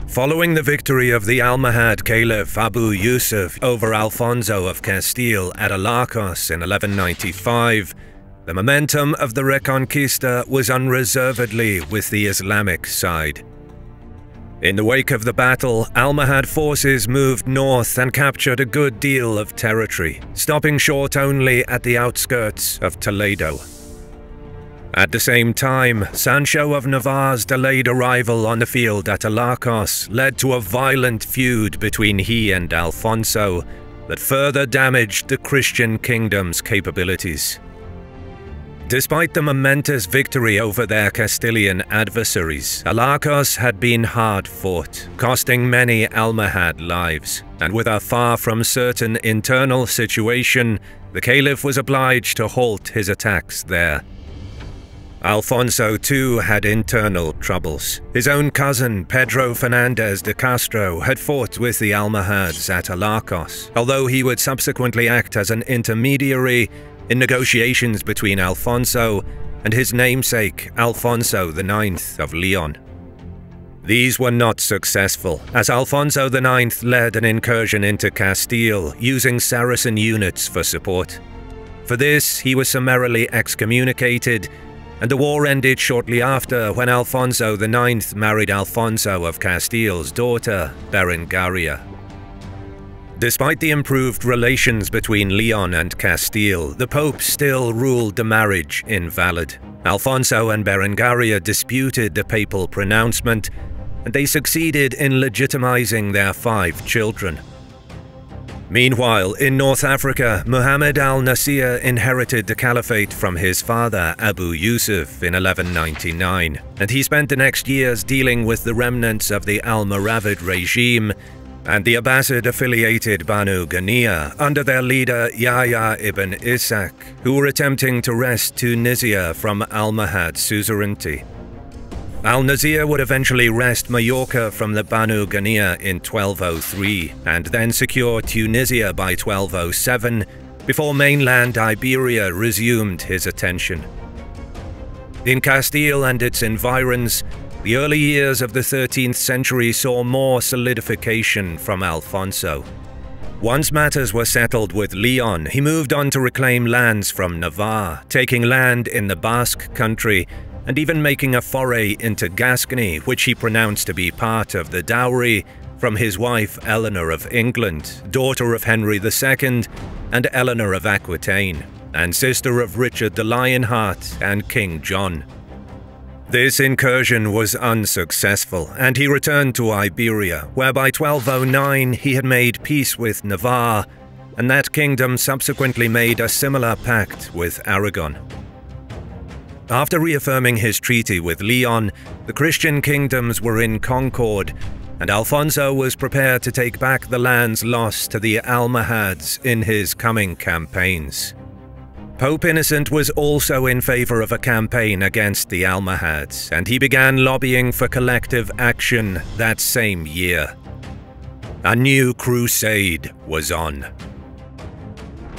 Following the victory of the Almohad Caliph Abu Yusuf over Alfonso of Castile at Alarcos in 1195, the momentum of the Reconquista was unreservedly with the Islamic side. In the wake of the battle, Almohad forces moved north and captured a good deal of territory, stopping short only at the outskirts of Toledo. At the same time, Sancho of Navarre's delayed arrival on the field at Alarcos led to a violent feud between he and Alfonso that further damaged the Christian kingdom's capabilities. Despite the momentous victory over their Castilian adversaries, Alarcos had been hard fought, costing many Almohad lives, and with a far from certain internal situation, the Caliph was obliged to halt his attacks there. Alfonso too had internal troubles. His own cousin, Pedro Fernandez de Castro, had fought with the Almohads at Alarcos, although he would subsequently act as an intermediary in negotiations between Alfonso and his namesake, Alfonso IX of Leon. These were not successful, as Alfonso IX led an incursion into Castile, using Saracen units for support. For this, he was summarily excommunicated, and the war ended shortly after when Alfonso IX married Alfonso of Castile's daughter, Berengaria. Despite the improved relations between Leon and Castile, the Pope still ruled the marriage invalid. Alfonso and Berengaria disputed the papal pronouncement, and they succeeded in legitimizing their 5 children. Meanwhile, in North Africa, Muhammad al-Nasir inherited the caliphate from his father Abu Yusuf in 1199, and he spent the next years dealing with the remnants of the Almoravid regime and the Abbasid-affiliated Banu Ghaniya under their leader Yahya ibn Ishaq, who were attempting to wrest Tunisia from Almohad suzerainty. Al-Nasir would eventually wrest Majorca from the Banu Ghaniya in 1203, and then secure Tunisia by 1207, before mainland Iberia resumed his attention. In Castile and its environs, the early years of the 13th century saw more solidification from Alfonso. Once matters were settled with Leon, he moved on to reclaim lands from Navarre, taking land in the Basque country, and even making a foray into Gascony, which he pronounced to be part of the dowry from his wife Eleanor of England, daughter of Henry II and Eleanor of Aquitaine, and sister of Richard the Lionheart and King John. This incursion was unsuccessful, and he returned to Iberia, where by 1209 he had made peace with Navarre, and that kingdom subsequently made a similar pact with Aragon. After reaffirming his treaty with Leon, the Christian kingdoms were in concord, and Alfonso was prepared to take back the lands lost to the Almohads in his coming campaigns. Pope Innocent was also in favor of a campaign against the Almohads, and he began lobbying for collective action that same year. A new crusade was on.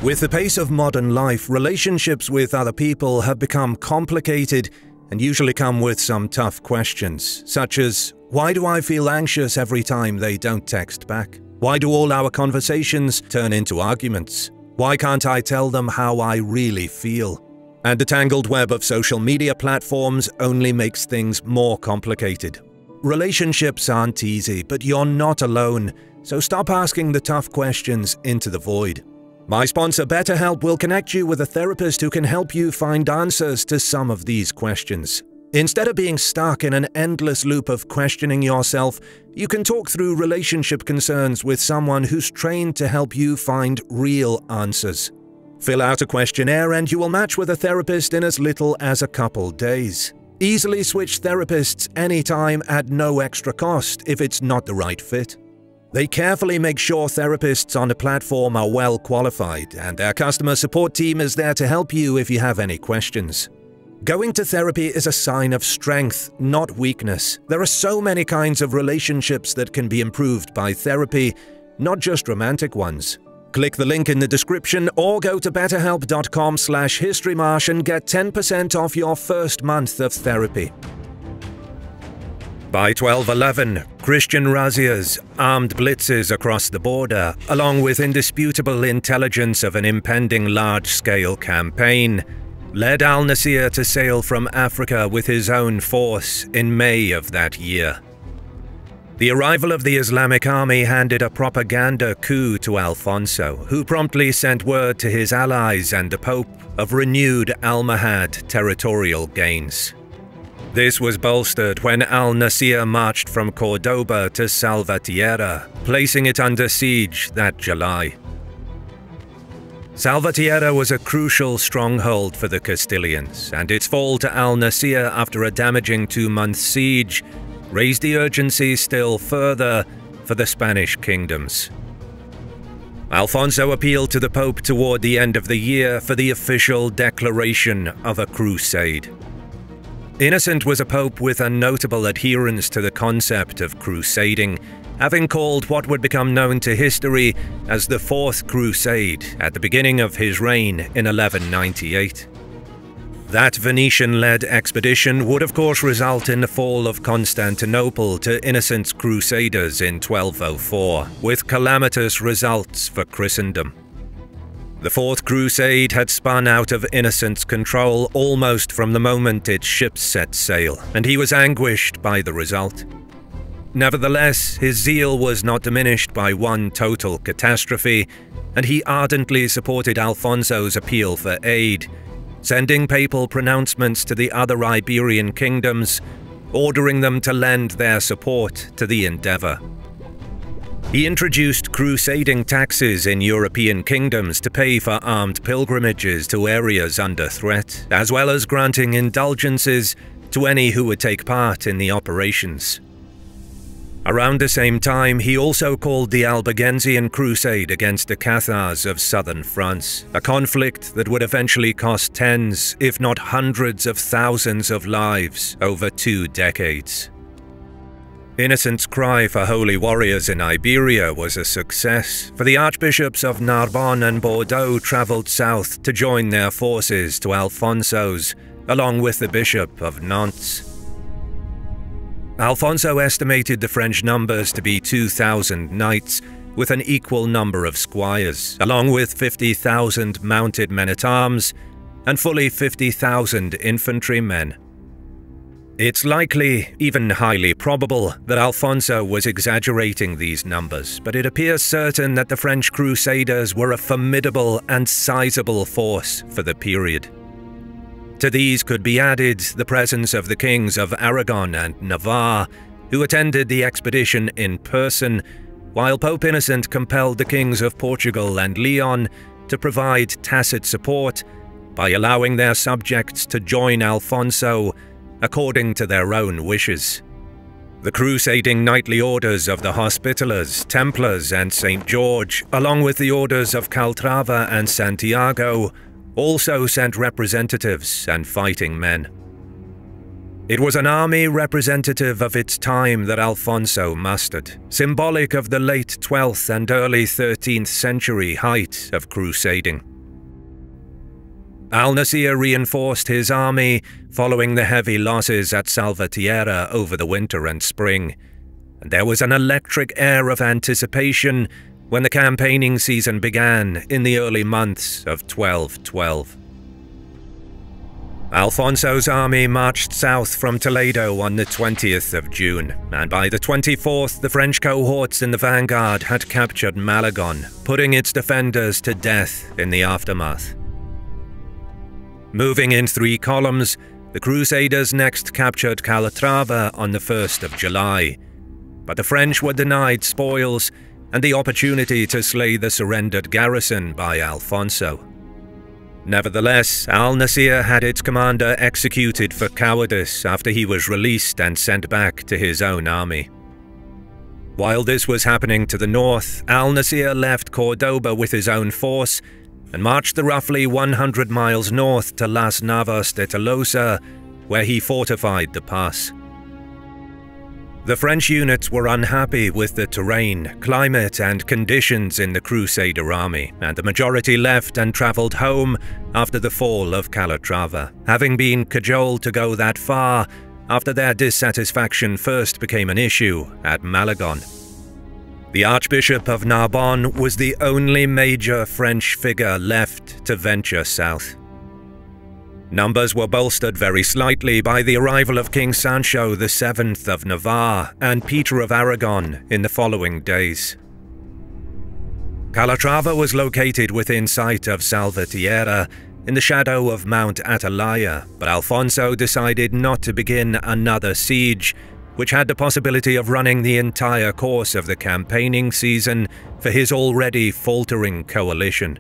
With the pace of modern life, relationships with other people have become complicated and usually come with some tough questions, such as, why do I feel anxious every time they don't text back? Why do all our conversations turn into arguments? Why can't I tell them how I really feel? And the tangled web of social media platforms only makes things more complicated. Relationships aren't easy, but you're not alone, so stop asking the tough questions into the void. My sponsor BetterHelp will connect you with a therapist who can help you find answers to some of these questions. Instead of being stuck in an endless loop of questioning yourself, you can talk through relationship concerns with someone who's trained to help you find real answers. Fill out a questionnaire and you will match with a therapist in as little as a couple days. Easily switch therapists anytime at no extra cost if it's not the right fit. They carefully make sure therapists on the platform are well qualified, and their customer support team is there to help you if you have any questions. Going to therapy is a sign of strength, not weakness. There are so many kinds of relationships that can be improved by therapy, not just romantic ones. Click the link in the description or go to betterhelp.com/historymarsh and get 10% off your first month of therapy. By 1211, Christian razzias, armed blitzes across the border, along with indisputable intelligence of an impending large-scale campaign, led al-Nasir to sail from Africa with his own force in May of that year. The arrival of the Islamic army handed a propaganda coup to Alfonso, who promptly sent word to his allies and the Pope of renewed Almohad territorial gains. This was bolstered when al-Nasir marched from Cordoba to Salvatierra, placing it under siege that July. Salvatierra was a crucial stronghold for the Castilians, and its fall to al-Nasir after a damaging 2-month siege raised the urgency still further for the Spanish kingdoms. Alfonso appealed to the Pope toward the end of the year for the official declaration of a crusade. Innocent was a pope with a notable adherence to the concept of crusading, having called what would become known to history as the Fourth Crusade at the beginning of his reign in 1198. That Venetian-led expedition would of course result in the fall of Constantinople to Innocent's Crusaders in 1204, with calamitous results for Christendom. The Fourth Crusade had spun out of Innocent's control almost from the moment its ships set sail, and he was anguished by the result. Nevertheless, his zeal was not diminished by one total catastrophe, and he ardently supported Alfonso's appeal for aid, sending papal pronouncements to the other Iberian kingdoms, ordering them to lend their support to the endeavour. He introduced crusading taxes in European kingdoms to pay for armed pilgrimages to areas under threat, as well as granting indulgences to any who would take part in the operations. Around the same time, he also called the Albigensian Crusade against the Cathars of southern France, a conflict that would eventually cost tens, if not hundreds of thousands of lives over 2 decades. Innocent's cry for holy warriors in Iberia was a success, for the archbishops of Narbonne and Bordeaux travelled south to join their forces to Alfonso's, along with the Bishop of Nantes. Alfonso estimated the French numbers to be 2,000 knights, with an equal number of squires, along with 50,000 mounted men-at-arms and fully 50,000 infantrymen. It's likely, even highly probable, that Alfonso was exaggerating these numbers, but it appears certain that the French Crusaders were a formidable and sizable force for the period. To these could be added the presence of the kings of Aragon and Navarre, who attended the expedition in person, while Pope Innocent compelled the kings of Portugal and Leon to provide tacit support by allowing their subjects to join Alfonso according to their own wishes. The crusading knightly orders of the Hospitallers, Templars and St. George, along with the orders of Calatrava and Santiago, also sent representatives and fighting men. It was an army representative of its time that Alfonso mustered, symbolic of the late 12th and early 13th century height of crusading. Al-Nasir reinforced his army following the heavy losses at Salvatierra over the winter and spring, and there was an electric air of anticipation when the campaigning season began in the early months of 1212. Alfonso's army marched south from Toledo on the 20th of June, and by the 24th the French cohorts in the vanguard had captured Malagon, putting its defenders to death in the aftermath. Moving in 3 columns, the Crusaders next captured Calatrava on the 1st of July, but the French were denied spoils and the opportunity to slay the surrendered garrison by Alfonso. Nevertheless, Al-Nasir had its commander executed for cowardice after he was released and sent back to his own army. While this was happening to the north, Al-Nasir left Cordoba with his own force and marched the roughly 100 miles north to Las Navas de Tolosa, where he fortified the pass. The French units were unhappy with the terrain, climate and conditions in the Crusader army, and the majority left and travelled home after the fall of Calatrava, having been cajoled to go that far after their dissatisfaction first became an issue at Malagon. The Archbishop of Narbonne was the only major French figure left to venture south. Numbers were bolstered very slightly by the arrival of King Sancho VII of Navarre and Peter of Aragon in the following days. Calatrava was located within sight of Salvatierra in the shadow of Mount Atalaya, but Alfonso decided not to begin another siege, which had the possibility of running the entire course of the campaigning season for his already faltering coalition.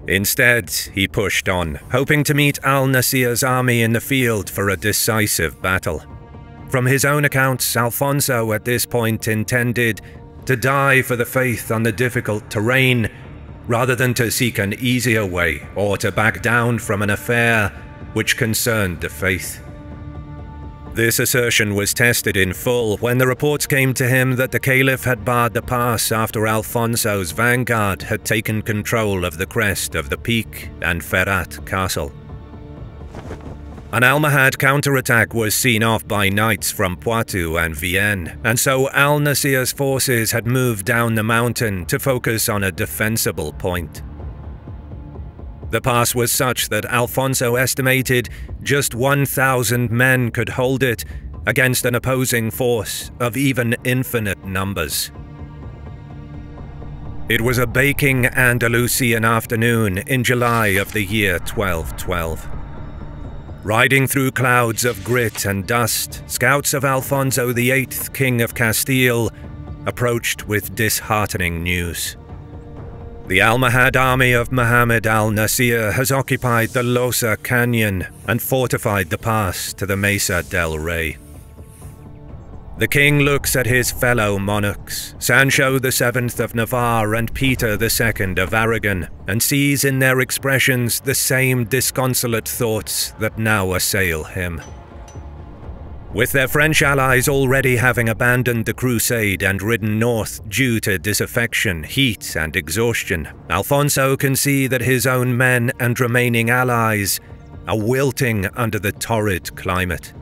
Instead, he pushed on, hoping to meet al-Nasir's army in the field for a decisive battle. From his own accounts, Alfonso at this point intended to die for the faith on the difficult terrain, rather than to seek an easier way or to back down from an affair which concerned the faith. This assertion was tested in full when the reports came to him that the Caliph had barred the pass after Alfonso's vanguard had taken control of the crest of the peak and Ferrat Castle. An Almohad counterattack was seen off by knights from Poitou and Vienne, and so al-Nasir's forces had moved down the mountain to focus on a defensible point. The pass was such that Alfonso estimated just 1,000 men could hold it against an opposing force of even infinite numbers. It was a baking Andalusian afternoon in July of the year 1212. Riding through clouds of grit and dust, scouts of Alfonso VIII, King of Castile, approached with disheartening news. The Almohad army of Muhammad al-Nasir has occupied the Losa Canyon and fortified the pass to the Mesa del Rey. The king looks at his fellow monarchs, Sancho VII of Navarre and Peter II of Aragon, and sees in their expressions the same disconsolate thoughts that now assail him. With their French allies already having abandoned the crusade and ridden north due to disaffection, heat and exhaustion, Alfonso can see that his own men and remaining allies are wilting under the torrid climate.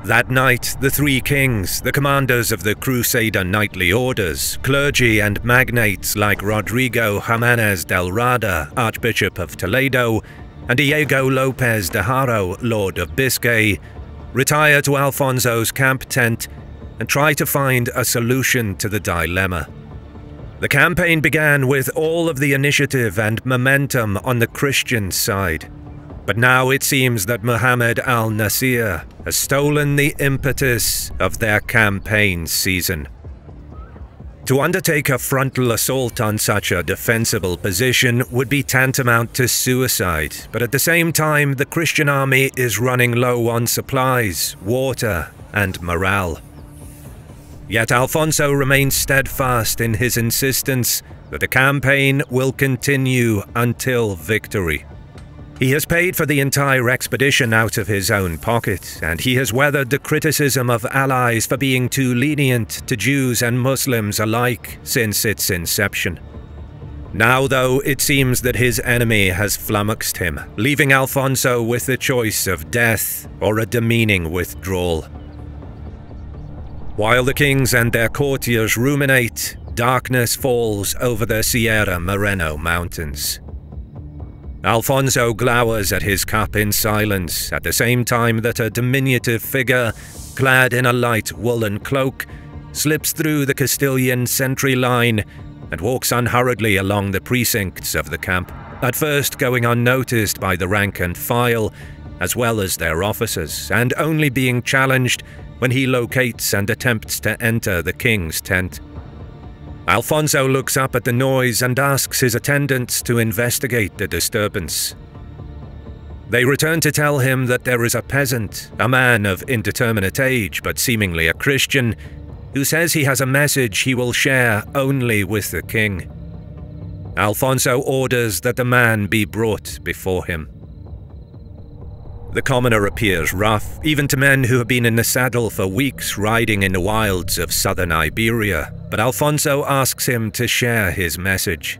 That night, the three kings, the commanders of the Crusader knightly orders, clergy and magnates like Rodrigo Jimenez del Rada, Archbishop of Toledo, and Diego Lopez de Haro, Lord of Biscay, retire to Alfonso's camp tent and try to find a solution to the dilemma. The campaign began with all of the initiative and momentum on the Christian side, but now it seems that Muhammad al-Nasir has stolen the impetus of their campaign season. To undertake a frontal assault on such a defensible position would be tantamount to suicide, but at the same time the Christian army is running low on supplies, water, and morale. Yet Alfonso remains steadfast in his insistence that the campaign will continue until victory. He has paid for the entire expedition out of his own pocket, and he has weathered the criticism of allies for being too lenient to Jews and Muslims alike since its inception. Now, though, it seems that his enemy has flummoxed him, leaving Alfonso with the choice of death or a demeaning withdrawal. While the kings and their courtiers ruminate, darkness falls over the Sierra Moreno mountains. Alfonso glowers at his cup in silence, at the same time that a diminutive figure, clad in a light woolen cloak, slips through the Castilian sentry line and walks unhurriedly along the precincts of the camp, at first going unnoticed by the rank and file, as well as their officers, and only being challenged when he locates and attempts to enter the king's tent. Alfonso looks up at the noise and asks his attendants to investigate the disturbance. They return to tell him that there is a peasant, a man of indeterminate age but seemingly a Christian, who says he has a message he will share only with the king. Alfonso orders that the man be brought before him. The commoner appears rough, even to men who have been in the saddle for weeks riding in the wilds of southern Iberia, but Alfonso asks him to share his message.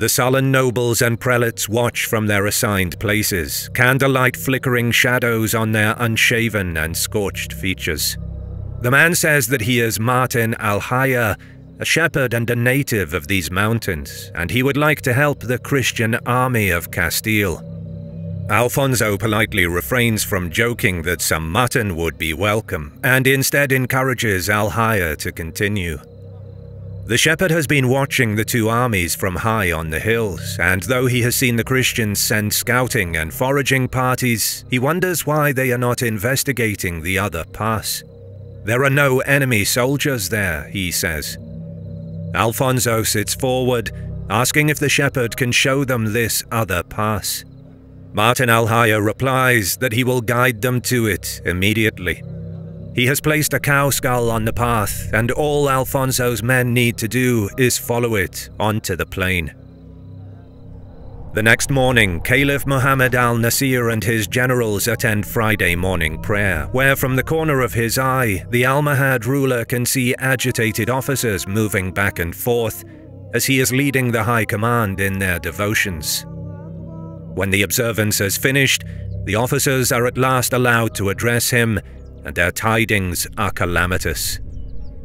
The sullen nobles and prelates watch from their assigned places, candlelight flickering shadows on their unshaven and scorched features. The man says that he is Martin Al-Haya, a shepherd and a native of these mountains, and he would like to help the Christian army of Castile. Alfonso politely refrains from joking that some mutton would be welcome, and instead encourages Al-Haya to continue. The shepherd has been watching the two armies from high on the hills, and though he has seen the Christians send scouting and foraging parties, he wonders why they are not investigating the other pass. There are no enemy soldiers there, he says. Alfonso sits forward, asking if the shepherd can show them this other pass. Martin Al-Haya replies that he will guide them to it immediately. He has placed a cow skull on the path, and all Alfonso's men need to do is follow it onto the plain. The next morning, Caliph Muhammad al-Nasir and his generals attend Friday morning prayer, where from the corner of his eye, the Almohad ruler can see agitated officers moving back and forth as he is leading the high command in their devotions. When the observance is finished, the officers are at last allowed to address him, and their tidings are calamitous.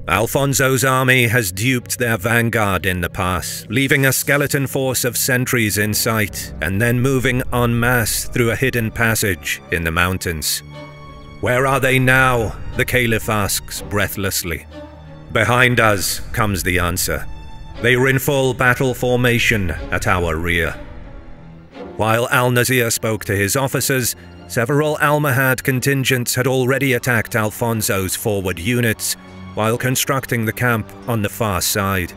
Alfonso's army has duped their vanguard in the pass, leaving a skeleton force of sentries in sight, and then moving en masse through a hidden passage in the mountains. "Where are they now?" the Caliph asks breathlessly. "Behind us," comes the answer. "They are in full battle formation at our rear." While al-Nasir spoke to his officers, several Almohad contingents had already attacked Alfonso's forward units while constructing the camp on the far side.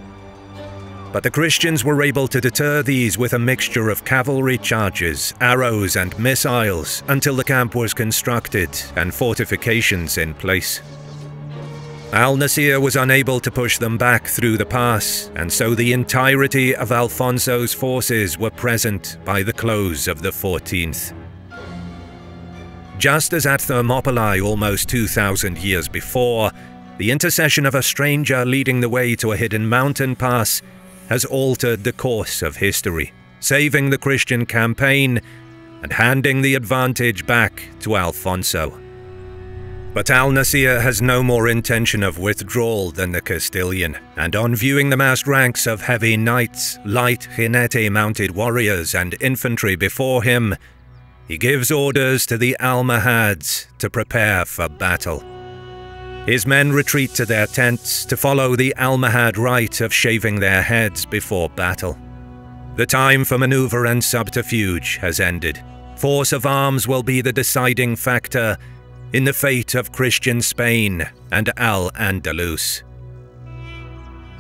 But the Christians were able to deter these with a mixture of cavalry charges, arrows and missiles until the camp was constructed and fortifications in place. Al-Nasir was unable to push them back through the pass, and so the entirety of Alfonso's forces were present by the close of the 14th. Just as at Thermopylae almost 2,000 years before, the intercession of a stranger leading the way to a hidden mountain pass has altered the course of history, saving the Christian campaign and handing the advantage back to Alfonso. But al-Nasir has no more intention of withdrawal than the Castilian, and on viewing the massed ranks of heavy knights, light jinete-mounted warriors and infantry before him, he gives orders to the Almohads to prepare for battle. His men retreat to their tents to follow the Almohad rite of shaving their heads before battle. The time for maneuver and subterfuge has ended. Force of arms will be the deciding factor in the fate of Christian Spain and Al-Andalus.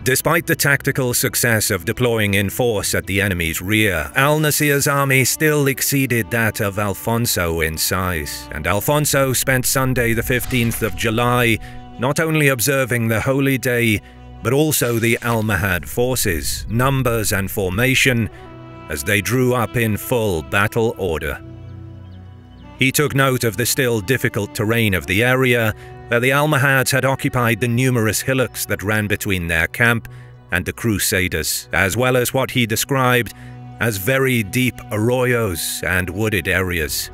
Despite the tactical success of deploying in force at the enemy's rear, al-Nasir's army still exceeded that of Alfonso in size, and Alfonso spent Sunday the 15th of July not only observing the holy day, but also the Almohad forces, numbers and formation, as they drew up in full battle order. He took note of the still difficult terrain of the area, where the Almohads had occupied the numerous hillocks that ran between their camp and the Crusaders, as well as what he described as very deep arroyos and wooded areas.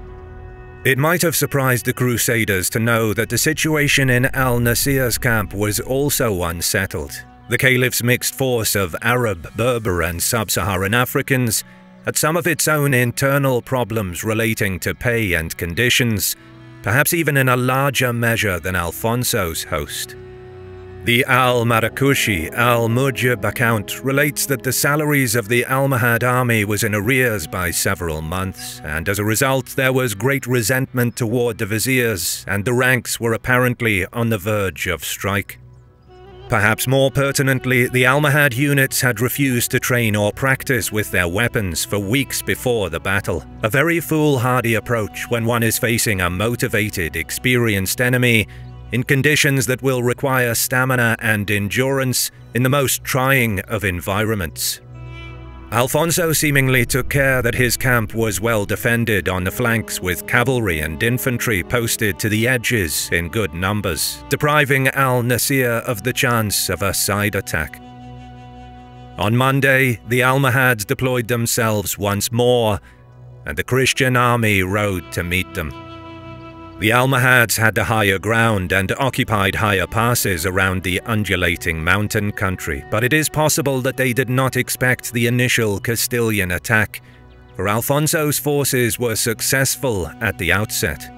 It might have surprised the Crusaders to know that the situation in al-Nasir's camp was also unsettled. The Caliph's mixed force of Arab, Berber and Sub-Saharan Africans had some of its own internal problems relating to pay and conditions, perhaps even in a larger measure than Alfonso's host. The Al-Marakushi Al-Mujib account relates that the salaries of the Almohad army was in arrears by several months, and as a result there was great resentment toward the viziers, and the ranks were apparently on the verge of strike. Perhaps more pertinently, the Almohad units had refused to train or practice with their weapons for weeks before the battle, a very foolhardy approach when one is facing a motivated, experienced enemy in conditions that will require stamina and endurance in the most trying of environments. Alfonso seemingly took care that his camp was well defended on the flanks with cavalry and infantry posted to the edges in good numbers, depriving al-Nasir of the chance of a side attack. On Monday, the Almohads deployed themselves once more, and the Christian army rode to meet them. The Almohads had the higher ground and occupied higher passes around the undulating mountain country, but it is possible that they did not expect the initial Castilian attack, for Alfonso's forces were successful at the outset.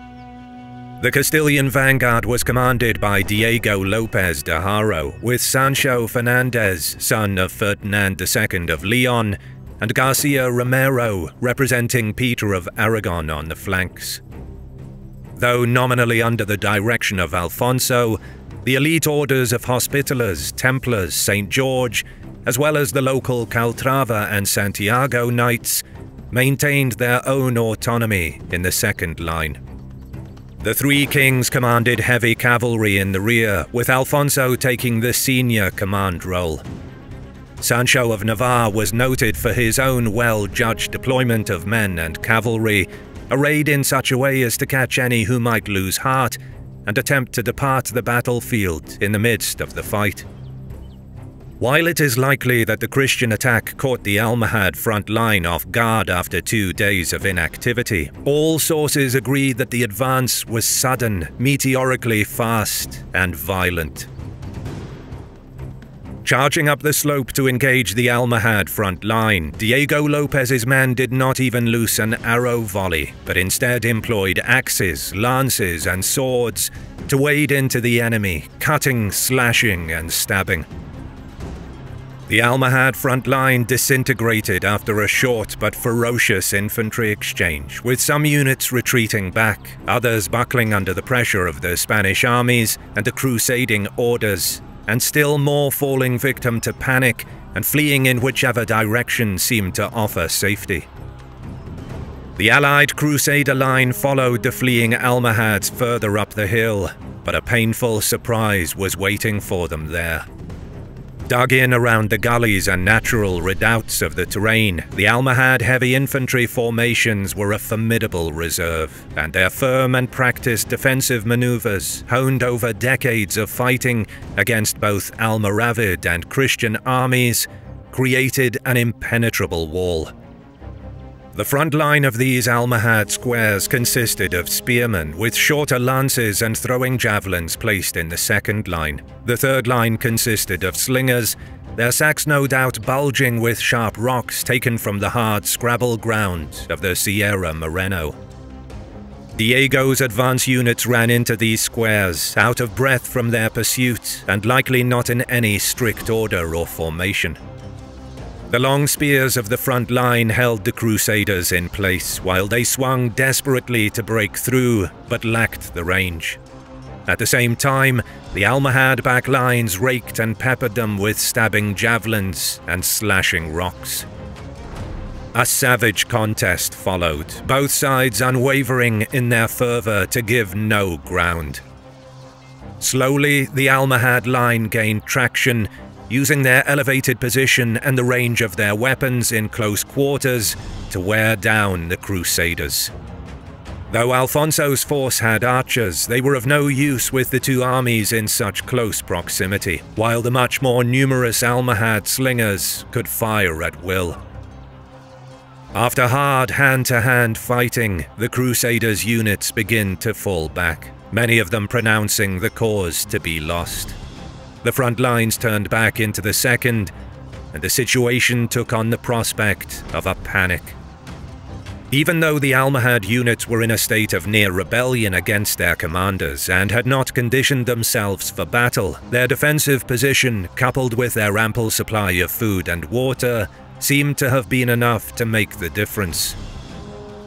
The Castilian vanguard was commanded by Diego López de Haro, with Sancho Fernandez, son of Ferdinand II of Leon, and Garcia Romero representing Peter of Aragon on the flanks. Though nominally under the direction of Alfonso, the elite orders of Hospitallers, Templars, St. George, as well as the local Caltrava and Santiago Knights, maintained their own autonomy in the second line. The three kings commanded heavy cavalry in the rear, with Alfonso taking the senior command role. Sancho of Navarre was noted for his own well-judged deployment of men and cavalry, arrayed in such a way as to catch any who might lose heart and attempt to depart the battlefield in the midst of the fight. While it is likely that the Christian attack caught the Almohad front line off guard after 2 days of inactivity, all sources agree that the advance was sudden, meteorically fast, and violent. Charging up the slope to engage the Almohad front line, Diego López's men did not even loose an arrow volley, but instead employed axes, lances, and swords to wade into the enemy, cutting, slashing, and stabbing. The Almohad front line disintegrated after a short but ferocious infantry exchange, with some units retreating back, others buckling under the pressure of the Spanish armies and the crusading orders, and still more falling victim to panic and fleeing in whichever direction seemed to offer safety. The Allied Crusader line followed the fleeing Almohads further up the hill, but a painful surprise was waiting for them there. Dug in around the gullies and natural redoubts of the terrain, the Almohad heavy infantry formations were a formidable reserve, and their firm and practiced defensive maneuvers, honed over decades of fighting against both Almoravid and Christian armies, created an impenetrable wall. The front line of these Almohad squares consisted of spearmen with shorter lances and throwing javelins placed in the second line. The third line consisted of slingers, their sacks no doubt bulging with sharp rocks taken from the hard scrabble ground of the Sierra Moreno. Diego's advance units ran into these squares, out of breath from their pursuit and likely not in any strict order or formation. The long spears of the front line held the Crusaders in place while they swung desperately to break through, but lacked the range. At the same time, the Almohad back lines raked and peppered them with stabbing javelins and slashing rocks. A savage contest followed, both sides unwavering in their fervor to give no ground. Slowly, the Almohad line gained traction, using their elevated position and the range of their weapons in close quarters to wear down the Crusaders. Though Alfonso's force had archers, they were of no use with the two armies in such close proximity, while the much more numerous Almohad slingers could fire at will. After hard hand-to-hand fighting, the Crusaders' units begin to fall back, many of them pronouncing the cause to be lost. The front lines turned back into the second, and the situation took on the prospect of a panic. Even though the Almohad units were in a state of near rebellion against their commanders and had not conditioned themselves for battle, their defensive position, coupled with their ample supply of food and water, seemed to have been enough to make the difference.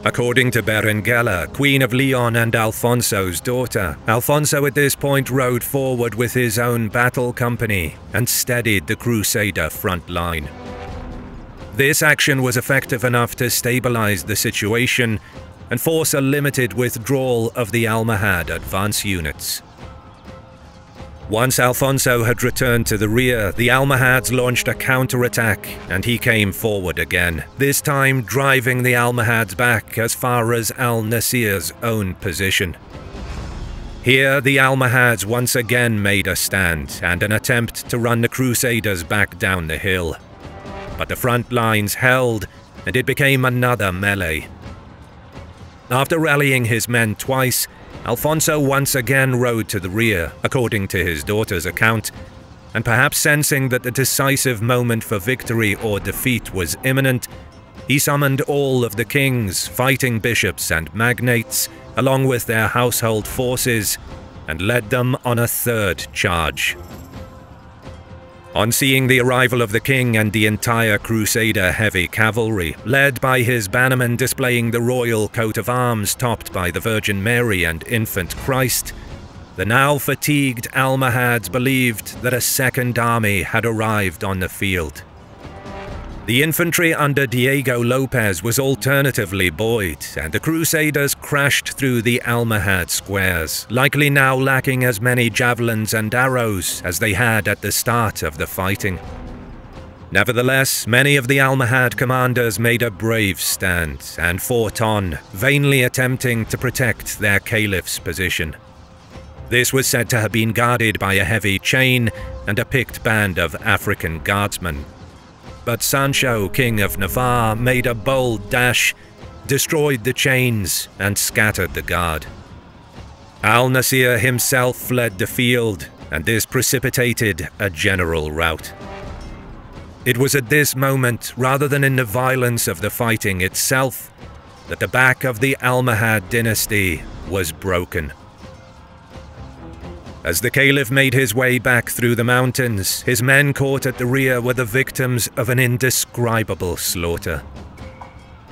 According to Berenguela, Queen of Leon and Alfonso's daughter, Alfonso at this point rode forward with his own battle company and steadied the Crusader front line. This action was effective enough to stabilize the situation and force a limited withdrawal of the Almohad advance units. Once Alfonso had returned to the rear, the Almohads launched a counterattack, and he came forward again, this time driving the Almohads back as far as al-Nasir's own position. Here, the Almohads once again made a stand and an attempt to run the Crusaders back down the hill. but the front lines held, and it became another melee. After rallying his men twice, Alfonso once again rode to the rear, according to his daughter's account, and perhaps sensing that the decisive moment for victory or defeat was imminent, he summoned all of the king's fighting bishops and magnates, along with their household forces, and led them on a third charge. On seeing the arrival of the king and the entire Crusader heavy cavalry, led by his bannermen displaying the royal coat of arms topped by the Virgin Mary and Infant Christ, the now fatigued Almohads believed that a second army had arrived on the field. The infantry under Diego Lopez was alternatively buoyed, and the Crusaders crashed through the Almohad squares, likely now lacking as many javelins and arrows as they had at the start of the fighting. Nevertheless, many of the Almohad commanders made a brave stand and fought on, vainly attempting to protect their caliph's position. This was said to have been guarded by a heavy chain and a picked band of African guardsmen. But Sancho, King of Navarre, made a bold dash, destroyed the chains, and scattered the guard. Al-Nasir himself fled the field, and this precipitated a general rout. It was at this moment, rather than in the violence of the fighting itself, that the back of the Almohad dynasty was broken. As the Caliph made his way back through the mountains, his men caught at the rear were the victims of an indescribable slaughter.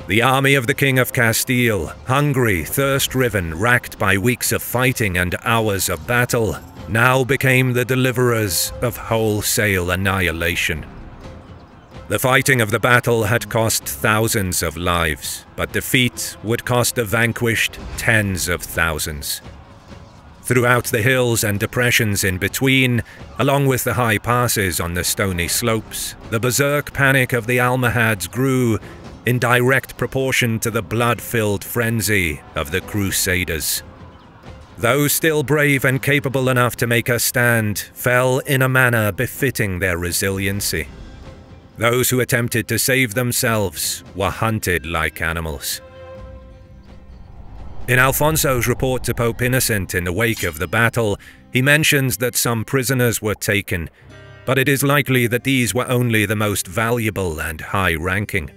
The army of the King of Castile, hungry, thirst-driven, racked by weeks of fighting and hours of battle, now became the deliverers of wholesale annihilation. The fighting of the battle had cost thousands of lives, but defeat would cost the vanquished tens of thousands. Throughout the hills and depressions in between, along with the high passes on the stony slopes, the berserk panic of the Almohads grew in direct proportion to the blood-filled frenzy of the Crusaders. Those still brave and capable enough to make a stand fell in a manner befitting their resiliency. Those who attempted to save themselves were hunted like animals. In Alfonso's report to Pope Innocent in the wake of the battle, he mentions that some prisoners were taken, but it is likely that these were only the most valuable and high-ranking.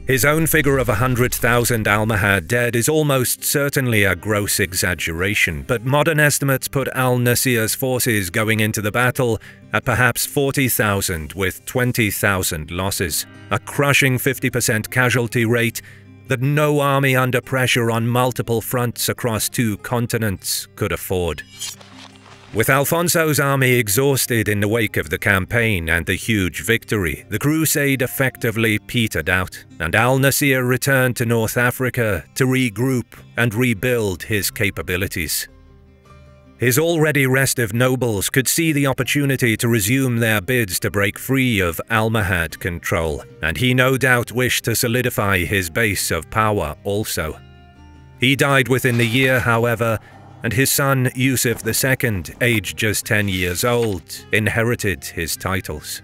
His own figure of 100,000 Almohad dead is almost certainly a gross exaggeration, but modern estimates put al-Nasir's forces going into the battle at perhaps 40,000 with 20,000 losses, a crushing 50% casualty rate that no army under pressure on multiple fronts across 2 continents could afford. With Alfonso's army exhausted in the wake of the campaign and the huge victory, the crusade effectively petered out, and al-Nasir returned to North Africa to regroup and rebuild his capabilities. His already restive nobles could see the opportunity to resume their bids to break free of Almohad control, and he no doubt wished to solidify his base of power also. He died within the year, however, and his son Yusuf II, aged just 10 years old, inherited his titles.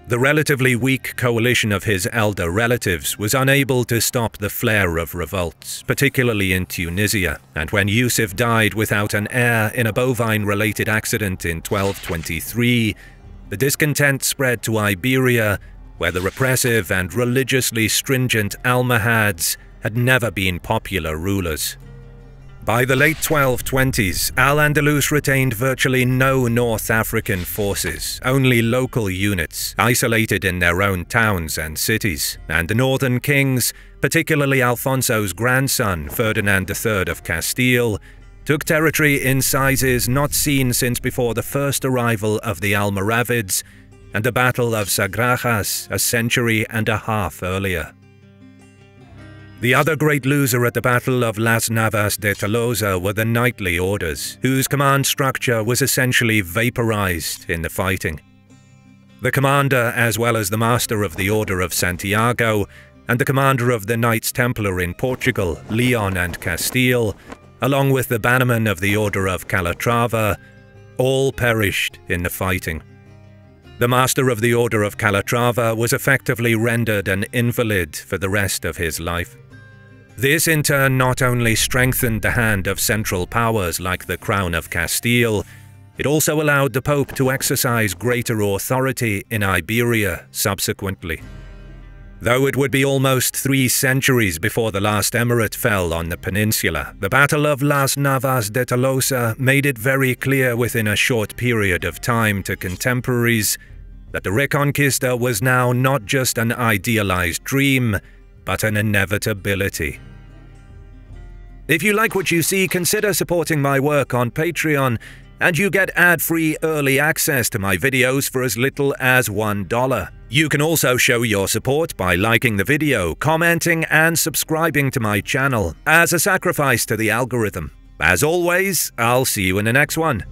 The relatively weak coalition of his elder relatives was unable to stop the flare of revolts, particularly in Tunisia, and when Yusuf died without an heir in a bovine-related accident in 1223, the discontent spread to Iberia, where the repressive and religiously stringent Almohads had never been popular rulers. By the late 1220s, Al-Andalus retained virtually no North African forces, only local units, isolated in their own towns and cities, and the northern kings, particularly Alfonso's grandson, Ferdinand III of Castile, took territory in sizes not seen since before the first arrival of the Almoravids and the Battle of Sagrajas a century and a half earlier. The other great loser at the Battle of Las Navas de Tolosa were the knightly orders, whose command structure was essentially vaporized in the fighting. The commander, as well as the master of the Order of Santiago, and the commander of the Knights Templar in Portugal, Leon and Castile, along with the bannerman of the Order of Calatrava, all perished in the fighting. The Master of the Order of Calatrava was effectively rendered an invalid for the rest of his life. This in turn not only strengthened the hand of central powers like the Crown of Castile, it also allowed the Pope to exercise greater authority in Iberia subsequently. Though it would be almost 3 centuries before the last emirate fell on the peninsula, the Battle of Las Navas de Tolosa made it very clear within a short period of time to contemporaries that the Reconquista was now not just an idealized dream, but an inevitability. If you like what you see, consider supporting my work on Patreon, and you get ad-free early access to my videos for as little as $1. You can also show your support by liking the video, commenting, and subscribing to my channel as a sacrifice to the algorithm. As always, I'll see you in the next one.